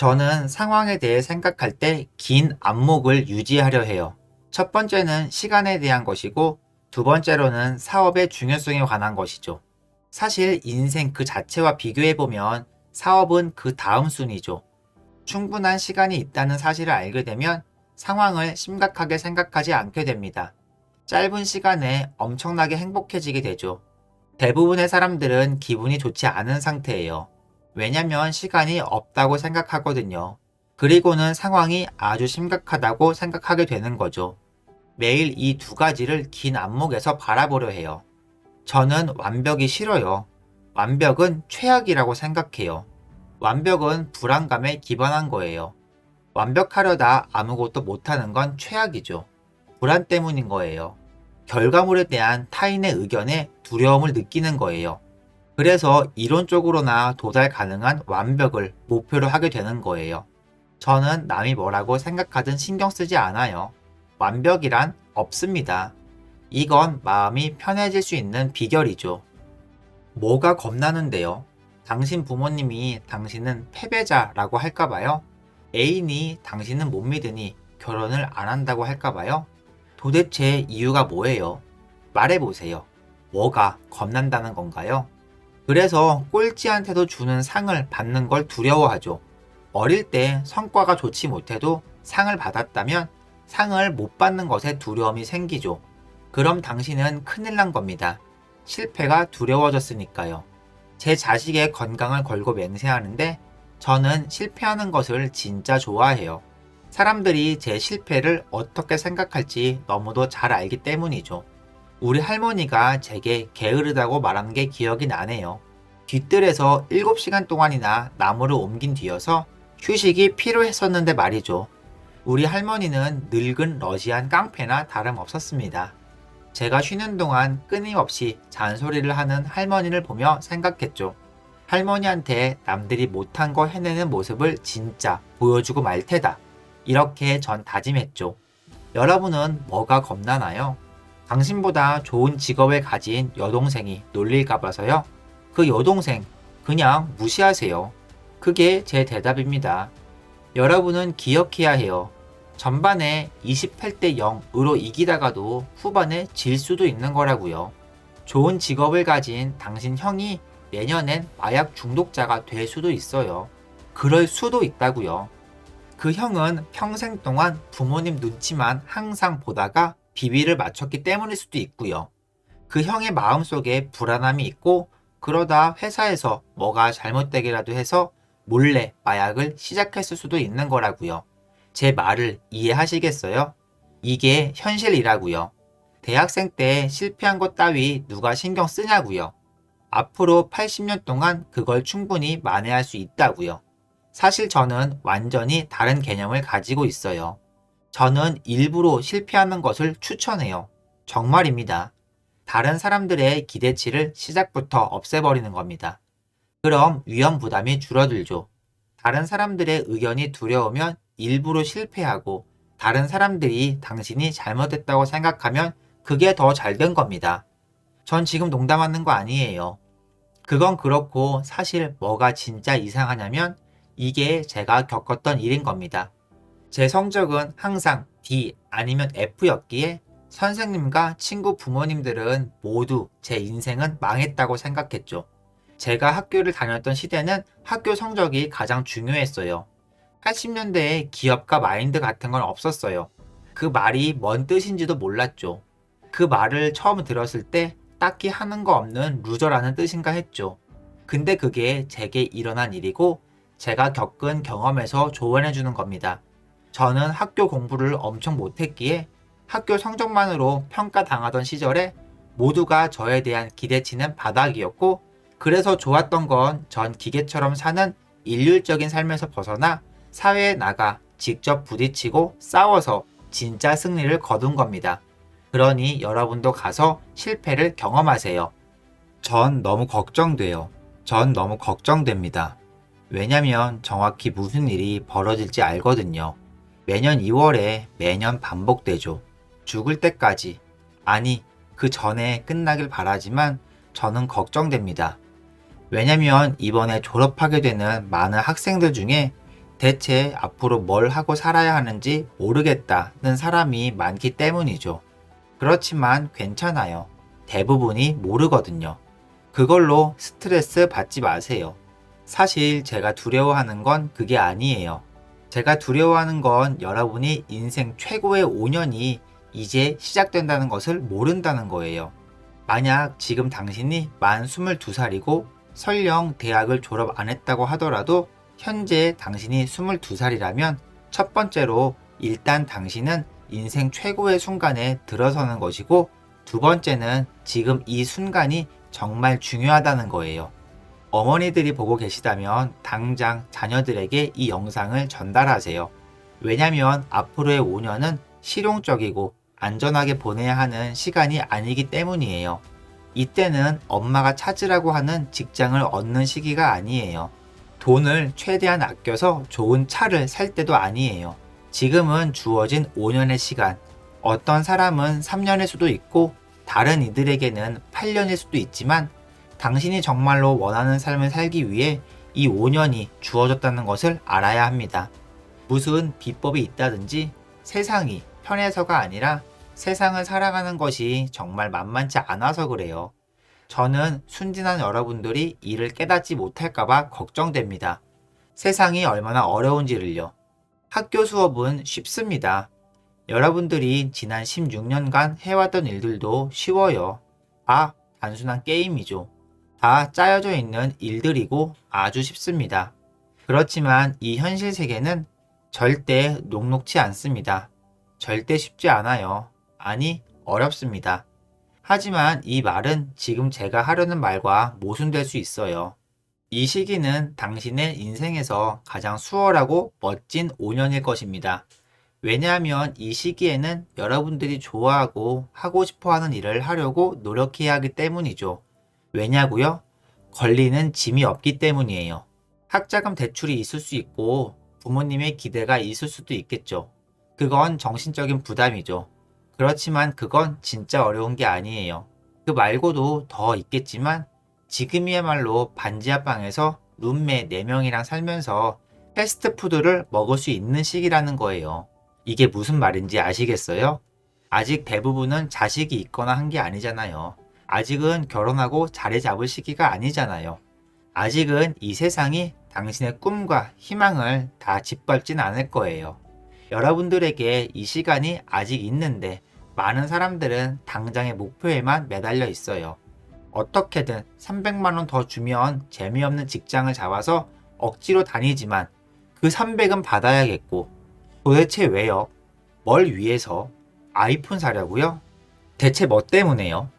저는 상황에 대해 생각할 때 긴 안목을 유지하려 해요. 첫 번째는 시간에 대한 것이고, 두 번째로는 사업의 중요성에 관한 것이죠. 사실 인생 그 자체와 비교해보면 사업은 그 다음 순위죠. 충분한 시간이 있다는 사실을 알게 되면 상황을 심각하게 생각하지 않게 됩니다. 짧은 시간에 엄청나게 행복해지게 되죠. 대부분의 사람들은 기분이 좋지 않은 상태예요. 왜냐면 시간이 없다고 생각하거든요. 그리고는 상황이 아주 심각하다고 생각하게 되는 거죠. 매일 이 두 가지를 긴 안목에서 바라보려 해요. 저는 완벽이 싫어요. 완벽은 최악이라고 생각해요. 완벽은 불안감에 기반한 거예요. 완벽하려다 아무것도 못하는 건 최악이죠. 불안 때문인 거예요. 결과물에 대한 타인의 의견에 두려움을 느끼는 거예요. 그래서 이론적으로나 도달 가능한 완벽을 목표로 하게 되는 거예요. 저는 남이 뭐라고 생각하든 신경 쓰지 않아요. 완벽이란 없습니다. 이건 마음이 편해질 수 있는 비결이죠. 뭐가 겁나는데요? 당신 부모님이 당신은 패배자라고 할까봐요? 애인이 당신은 못 믿으니 결혼을 안 한다고 할까봐요? 도대체 이유가 뭐예요? 말해보세요. 뭐가 겁난다는 건가요? 그래서 꼴찌한테도 주는 상을 받는 걸 두려워하죠. 어릴 때 성과가 좋지 못해도 상을 받았다면 상을 못 받는 것에 두려움이 생기죠. 그럼 당신은 큰일 난 겁니다. 실패가 두려워졌으니까요. 제 자식의 건강을 걸고 맹세하는데 저는 실패하는 것을 진짜 좋아해요. 사람들이 제 실패를 어떻게 생각할지 너무도 잘 알기 때문이죠. 우리 할머니가 제게 게으르다고 말한 게 기억이 나네요. 뒤뜰에서 7시간 동안이나 나무를 옮긴 뒤여서 휴식이 필요했었는데 말이죠. 우리 할머니는 늙은 러시안 깡패나 다름없었습니다. 제가 쉬는 동안 끊임없이 잔소리를 하는 할머니를 보며 생각했죠. 할머니한테 남들이 못한 거 해내는 모습을 진짜 보여주고 말 테다. 이렇게 전 다짐했죠. 여러분은 뭐가 겁나나요? 당신보다 좋은 직업을 가진 여동생이 놀릴까 봐서요? 그 여동생 그냥 무시하세요. 그게 제 대답입니다. 여러분은 기억해야 해요. 전반에 28대 0으로 이기다가도 후반에 질 수도 있는 거라고요. 좋은 직업을 가진 당신 형이 내년엔 마약 중독자가 될 수도 있어요. 그럴 수도 있다고요. 그 형은 평생 동안 부모님 눈치만 항상 보다가 비비를 맞췄기 때문일 수도 있고요. 그 형의 마음속에 불안함이 있고 그러다 회사에서 뭐가 잘못되기라도 해서 몰래 마약을 시작했을 수도 있는 거라고요. 제 말을 이해하시겠어요? 이게 현실이라고요. 대학생 때 실패한 것 따위 누가 신경 쓰냐고요. 앞으로 80년 동안 그걸 충분히 만회할 수 있다고요. 사실 저는 완전히 다른 개념을 가지고 있어요. 저는 일부러 실패하는 것을 추천해요. 정말입니다. 다른 사람들의 기대치를 시작부터 없애버리는 겁니다. 그럼 위험 부담이 줄어들죠. 다른 사람들의 의견이 두려우면 일부러 실패하고 다른 사람들이 당신이 잘못했다고 생각하면 그게 더 잘 된 겁니다. 전 지금 농담하는 거 아니에요. 그건 그렇고 사실 뭐가 진짜 이상하냐면 이게 제가 겪었던 일인 겁니다. 제 성적은 항상 D 아니면 F였기에 선생님과 친구 부모님들은 모두 제 인생은 망했다고 생각했죠. 제가 학교를 다녔던 시대는 학교 성적이 가장 중요했어요. 80년대에 기업가 마인드 같은 건 없었어요. 그 말이 뭔 뜻인지도 몰랐죠. 그 말을 처음 들었을 때 딱히 하는 거 없는 루저라는 뜻인가 했죠. 근데 그게 제게 일어난 일이고 제가 겪은 경험에서 조언해주는 겁니다. 저는 학교 공부를 엄청 못했기에 학교 성적만으로 평가당하던 시절에 모두가 저에 대한 기대치는 바닥이었고 그래서 좋았던 건 전 기계처럼 사는 일률적인 삶에서 벗어나 사회에 나가 직접 부딪히고 싸워서 진짜 승리를 거둔 겁니다. 그러니 여러분도 가서 실패를 경험하세요. 전 너무 걱정돼요. 전 너무 걱정됩니다. 왜냐면 정확히 무슨 일이 벌어질지 알거든요. 매년 2월에 매년 반복되죠. 죽을 때까지. 아니, 그 전에 끝나길 바라지만 저는 걱정됩니다. 왜냐면 이번에 졸업하게 되는 많은 학생들 중에 대체 앞으로 뭘 하고 살아야 하는지 모르겠다는 사람이 많기 때문이죠. 그렇지만 괜찮아요. 대부분이 모르거든요. 그걸로 스트레스 받지 마세요. 사실 제가 두려워하는 건 그게 아니에요. 제가 두려워하는 건 여러분이 인생 최고의 5년이 이제 시작된다는 것을 모른다는 거예요. 만약 지금 당신이 만 22살이고 설령 대학을 졸업 안 했다고 하더라도 현재 당신이 22살이라면 첫 번째로 일단 당신은 인생 최고의 순간에 들어서는 것이고 두 번째는 지금 이 순간이 정말 중요하다는 거예요. 어머니들이 보고 계시다면 당장 자녀들에게 이 영상을 전달하세요. 왜냐면 앞으로의 5년은 실용적이고 안전하게 보내야 하는 시간이 아니기 때문이에요. 이때는 엄마가 찾으라고 하는 직장을 얻는 시기가 아니에요. 돈을 최대한 아껴서 좋은 차를 살 때도 아니에요. 지금은 주어진 5년의 시간, 어떤 사람은 3년일 수도 있고 다른 이들에게는 8년일 수도 있지만 당신이 정말로 원하는 삶을 살기 위해 이 5년이 주어졌다는 것을 알아야 합니다. 무슨 비법이 있다든지 세상이 편해서가 아니라 세상을 살아가는 것이 정말 만만치 않아서 그래요. 저는 순진한 여러분들이 이를 깨닫지 못할까봐 걱정됩니다. 세상이 얼마나 어려운지를요. 학교 수업은 쉽습니다. 여러분들이 지난 16년간 해왔던 일들도 쉬워요. 다 단순한 게임이죠. 다 짜여져 있는 일들이고 아주 쉽습니다. 그렇지만 이 현실 세계는 절대 녹록지 않습니다. 절대 쉽지 않아요. 아니, 어렵습니다. 하지만 이 말은 지금 제가 하려는 말과 모순될 수 있어요. 이 시기는 당신의 인생에서 가장 수월하고 멋진 5년일 것입니다. 왜냐하면 이 시기에는 여러분들이 좋아하고 하고 싶어 하는 일을 하려고 노력해야 하기 때문이죠. 왜냐고요? 걸리는 짐이 없기 때문이에요. 학자금 대출이 있을 수 있고 부모님의 기대가 있을 수도 있겠죠. 그건 정신적인 부담이죠. 그렇지만 그건 진짜 어려운 게 아니에요. 그 말고도 더 있겠지만 지금이야말로 반지하방에서 룸메 4명이랑 살면서 패스트푸드를 먹을 수 있는 시기라는 거예요. 이게 무슨 말인지 아시겠어요? 아직 대부분은 자식이 있거나 한 게 아니잖아요. 아직은 결혼하고 자리 잡을 시기가 아니잖아요. 아직은 이 세상이 당신의 꿈과 희망을 다 짓밟진 않을 거예요. 여러분들에게 이 시간이 아직 있는데 많은 사람들은 당장의 목표에만 매달려 있어요. 어떻게든 300만 원 더 주면 재미없는 직장을 잡아서 억지로 다니지만 그 300은 받아야겠고 도대체 왜요? 뭘 위해서? 아이폰 사려고요? 대체 뭐 때문에요?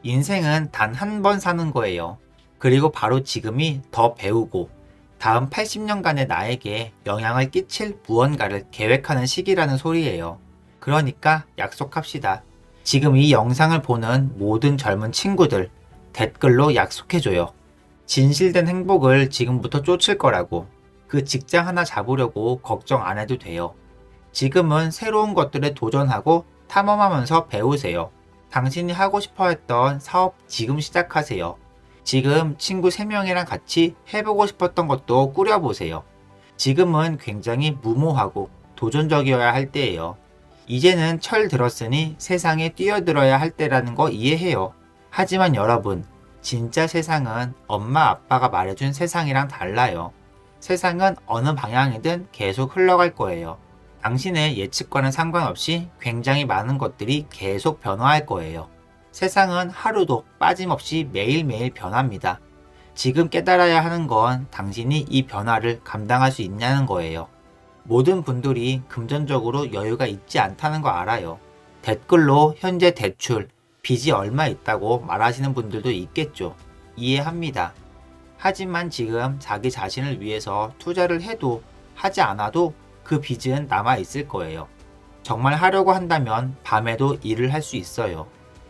인생은 단 한 번 사는 거예요. 그리고 바로 지금이 더 배우고 다음 80년간의 나에게 영향을 끼칠 무언가를 계획하는 시기라는 소리예요. 그러니까 약속합시다. 지금 이 영상을 보는 모든 젊은 친구들 댓글로 약속해줘요. 진실된 행복을 지금부터 쫓을 거라고. 그 직장 하나 잡으려고 걱정 안 해도 돼요. 지금은 새로운 것들에 도전하고 탐험하면서 배우세요. 당신이 하고 싶어 했던 사업 지금 시작하세요. 지금 친구 3명이랑 같이 해보고 싶었던 것도 꾸려보세요. 지금은 굉장히 무모하고 도전적이어야 할 때예요. 이제는 철 들었으니 세상에 뛰어들어야 할 때라는 거 이해해요. 하지만 여러분, 진짜 세상은 엄마 아빠가 말해준 세상이랑 달라요. 세상은 어느 방향이든 계속 흘러갈 거예요. 당신의 예측과는 상관없이 굉장히 많은 것들이 계속 변화할 거예요. 세상은 하루도 빠짐없이 매일매일 변합니다. 지금 깨달아야 하는 건 당신이 이 변화를 감당할 수 있냐는 거예요. 모든 분들이 금전적으로 여유가 있지 않다는 거 알아요. 댓글로 현재 대출, 빚이 얼마 있다고 말하시는 분들도 있겠죠. 이해합니다. 하지만 지금 자기 자신을 위해서 투자를 해도 하지 않아도 그 빚은 남아 있을 거예요. 정말 하려고 한다면 밤에도 일을 할 수 있어요.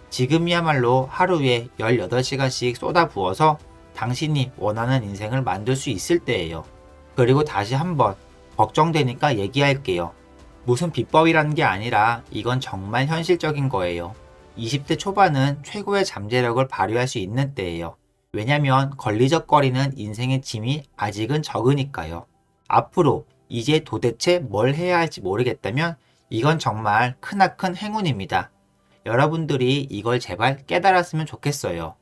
지금이야말로 하루에 18시간씩 쏟아부어서 당신이 원하는 인생을 만들 수 있을 때예요. 그리고 다시 한번 걱정되니까 얘기할게요. 무슨 비법이라는 게 아니라 이건 정말 현실적인 거예요. 20대 초반은 최고의 잠재력을 발휘할 수 있는 때예요. 왜냐면 걸리적거리는 인생의 짐이 아직은 적으니까요. 앞으로 이제 도대체 뭘 해야 할지 모르겠다면 이건 정말 크나큰 행운입니다. 여러분들이 이걸 제발 깨달았으면 좋겠어요.